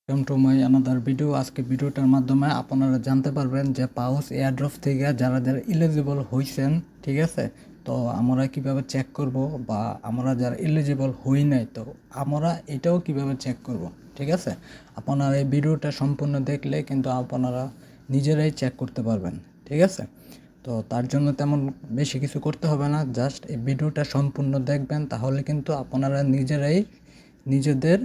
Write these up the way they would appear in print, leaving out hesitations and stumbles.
Welcome to my another video. আজকে ভিডিওটার মাধ্যমে আপনারা জানতে পারবেন যে পাউস এয়ারড্রপ থেকে যারা যারা এলিজিবল হয়েছেন, ঠিক আছে, তো আমরা কিভাবে চেক করব, বা আমরা যারা এলিজিবল হই নাই তো আমরা এটাও কিভাবে চেক করব, ঠিক আছে। আপনারা এই ভিডিওটা সম্পূর্ণ দেখলে কিন্তু আপনারা নিজেরাই চেক করতে পারবেন, ঠিক আছে। তো তার জন্য তেমন বেশি কিছু করতে হবে না, জাস্ট এই ভিডিওটা সম্পূর্ণ দেখবেন, তাহলে কিন্তু আপনারা নিজেরাই নিজেদের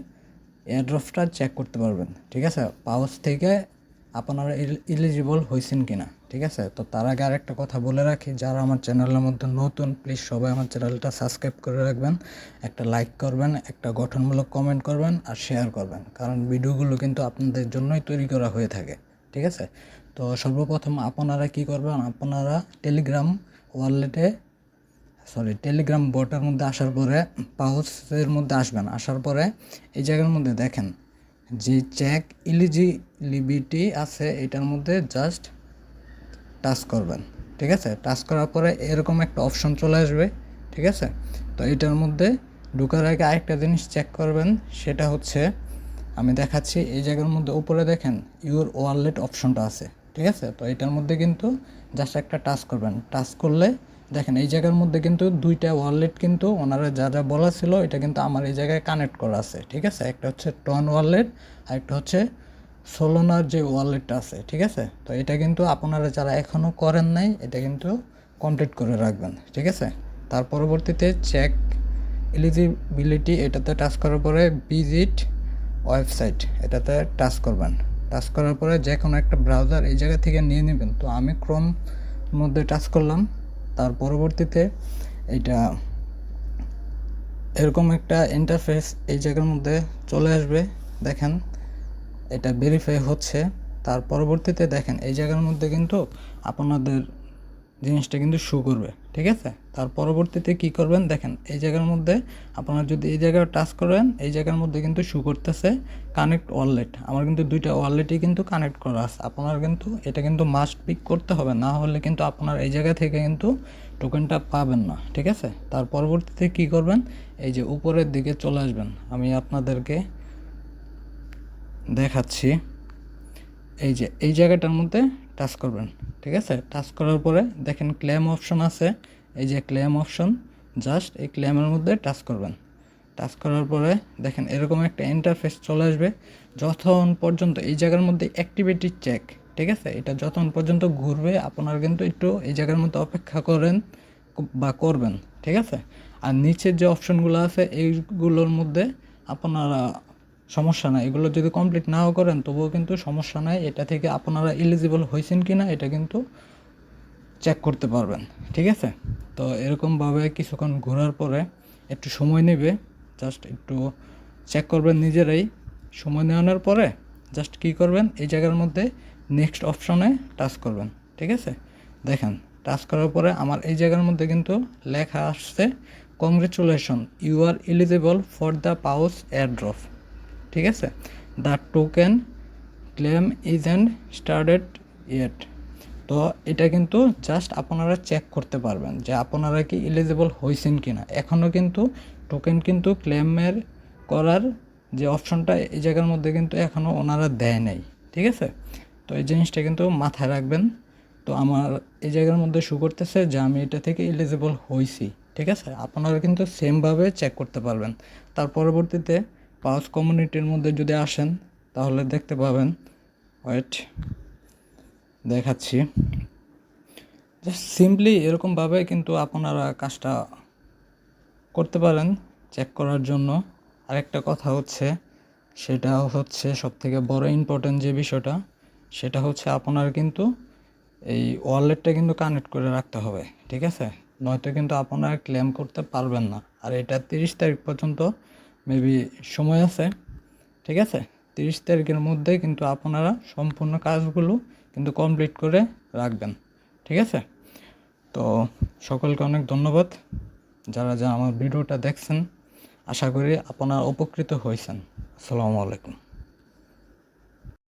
এয়ারড্রপটা চেক করতে পারবেন, ঠিক আছে, পাউচ থেকে আপনারা এলিজিবল হয়েছেন কিনা, ঠিক আছে। তো তার আগে আরেকটা কথা বলে রাখি, যারা আমার চ্যানেলের মধ্যে নতুন, প্লিজ সবাই আমার চ্যানেলটা সাবস্ক্রাইব করে রাখবেন, একটা লাইক করবেন, একটা গঠনমূলক কমেন্ট করবেন আর শেয়ার করবেন, কারণ ভিডিওগুলো কিন্তু আপনাদের জন্যই তৈরি করা হয়ে থাকে, ঠিক আছে। তো সর্বপ্রথম আপনারা কি করবেন, আপনারা টেলিগ্রাম বটের মধ্যে আসার পরে পাউচের মধ্যে আসবেন। আসার পরে এই জায়গার মধ্যে দেখেন যে চেক এলিজিবিলিটি আছে, এটার মধ্যে জাস্ট টাচ করবেন, ঠিক আছে। টাচ করার পরে এরকম একটা অপশন চলে আসবে, ঠিক আছে। তো এটার মধ্যে ঢোকার আগে আরেকটা জিনিস চেক করবেন, সেটা হচ্ছে আমি দেখাচ্ছি। এই জায়গার মধ্যে উপরে দেখেন ইউর ওয়ালেট অপশনটা আছে, ঠিক আছে। তো এটার মধ্যে কিন্তু জাস্ট একটা টাচ করবেন। টাচ করলে দেখেন এই জায়গার মধ্যে কিন্তু দুইটা ওয়ালেট কিন্তু ওনারা যা যা বলা ছিল এটা কিন্তু আমার এই জায়গায় কানেক্ট করা আছে, ঠিক আছে। একটা হচ্ছে টন ওয়ালেট আর একটা হচ্ছে সোলোনার যে ওয়ালেটটা আছে, ঠিক আছে। তো এটা কিন্তু আপনারা যারা এখনও করেন নাই এটা কিন্তু কমপ্লিট করে রাখবেন, ঠিক আছে। তার পরবর্তীতে চেক এলিজিবিলিটি এটাতে টাচ করার পরে ভিজিট ওয়েবসাইট এটাতে টাচ করবেন। টাচ করার পরে যে কোনো একটা ব্রাউজার এই জায়গা থেকে নিয়ে নেবেন। তো আমি ক্রোম মধ্যে টাচ করলাম। তার পরবর্তীতে এটা এরকম একটা ইন্টারফেস এই জায়গার মধ্যে চলে আসবে, দেখেন এটা ভেরিফাই হচ্ছে। তার পরবর্তীতে দেখেন এই জায়গার মধ্যে কিন্তু আপনাদের জিনিসটা কিন্তু শো করবে, ঠিক আছে। তার পরবর্তীতে কি করবেন, দেখেন এই জায়গার মধ্যে আপনারা যদি এই জায়গায় টাচ করেন এই জায়গার মধ্যে কিন্তু শো করতেছে কানেক্ট ওয়ালেট। আমার কিন্তু দুইটা ওয়ালেটই কিন্তু কানেক্ট করা আছে। আপনার কিন্তু এটা কিন্তু মাস্ট পিক করতে হবে, না হলে কিন্তু আপনার এই জায়গা থেকে কিন্তু টোকেনটা পাবেন না, ঠিক আছে। তার পরবর্তীতে কি করবেন, এই যে উপরের দিকে চলে আসবেন, আমি আপনাদেরকে দেখাচ্ছি। এই যে এই জায়গাটার মধ্যে টাচ করবেন, ঠিক আছে। টাচ করার পরে দেখেন ক্লেম অপশন আছে, এই যে ক্লেম অপশন, জাস্ট এই ক্লেমের মধ্যে টাচ করবেন। টাচ করার পরে দেখেন এরকম একটা ইন্টারফেস চলে আসবে। যতক্ষণ পর্যন্ত এই জায়গার মধ্যে অ্যাক্টিভিটি চেক, ঠিক আছে, এটা যতক্ষণ পর্যন্ত ঘুরবে আপনারা কিন্তু একটু এই জায়গার মধ্যে অপেক্ষা করেন বা করবেন, ঠিক আছে। আর নিচের যে অপশনগুলো আছে এইগুলোর মধ্যে আপনারা সমস্যা নাই, এগুলো যদি কমপ্লিট নাও করেন তবুও কিন্তু সমস্যা নাই, এটা থেকে আপনারা এলিজিবল হয়েছেন কি না এটা কিন্তু চেক করতে পারবেন, ঠিক আছে। তো এরকমভাবে কিছুক্ষণ ঘোরার পরে একটু সময় নেবে, জাস্ট একটু চেক করবেন নিজেরাই। সময় নেওয়ানোর পরে জাস্ট কী করবেন, এই জায়গার মধ্যে নেক্সট অপশনে টাচ করবেন, ঠিক আছে। দেখেন টাচ করার পরে আমার এই জায়গার মধ্যে কিন্তু লেখা আসছে congratulation, you are eligible for the Pouch airdrop, ঠিক আছে। The token claim isn't started yet. তো এটা কিন্তু জাস্ট আপনারা চেক করতে পারবেন যে আপনারা কি এলিজিবল হয়েছেন কি না। এখনও কিন্তু টোকেন কিন্তু ক্লেমের করার যে অপশনটা এই জায়গার মধ্যে কিন্তু এখনও ওনারা দেয় নাই, ঠিক আছে। তো এই জিনিসটা কিন্তু মাথায় রাখবেন। তো আমার এই জায়গার মধ্যে শো করতেছে যে আমি এটা থেকে এলিজিবল হয়েছি, ঠিক আছে। আপনারা কিন্তু সেমভাবে চেক করতে পারবেন। তার পরবর্তীতে পাউচ কমিউনিটির মধ্যে যদি আসেন তাহলে দেখতে পাবেন, ওয়েট দেখাচ্ছি, জাস্ট সিম্পলি এরকমভাবে কিন্তু আপনারা কাজটা করতে পারেন চেক করার জন্য। আরেকটা কথা হচ্ছে, সেটা হচ্ছে সবথেকে বড় ইম্পর্টেন্ট যে বিষয়টা, সেটা হচ্ছে আপনার কিন্তু এই ওয়ালেটটা কিন্তু কানেক্ট করে রাখতে হবে, ঠিক আছে, নয়তো কিন্তু আপনারা ক্লেম করতে পারবেন না। আর এটা 30 তারিখ পর্যন্ত মেবি সময় আছে, ঠিক আছে। 30 তারিখের মধ্যে কিন্তু আপনারা সম্পূর্ণ কাজগুলো কিন্তু কমপ্লিট করে রাখবেন, ঠিক আছে। তো সকলকে অনেক ধন্যবাদ যারা আমার ভিডিওটা দেখছেন। আশা করি আপনারা উপকৃত হয়েছেন। আসসালামু আলাইকুম।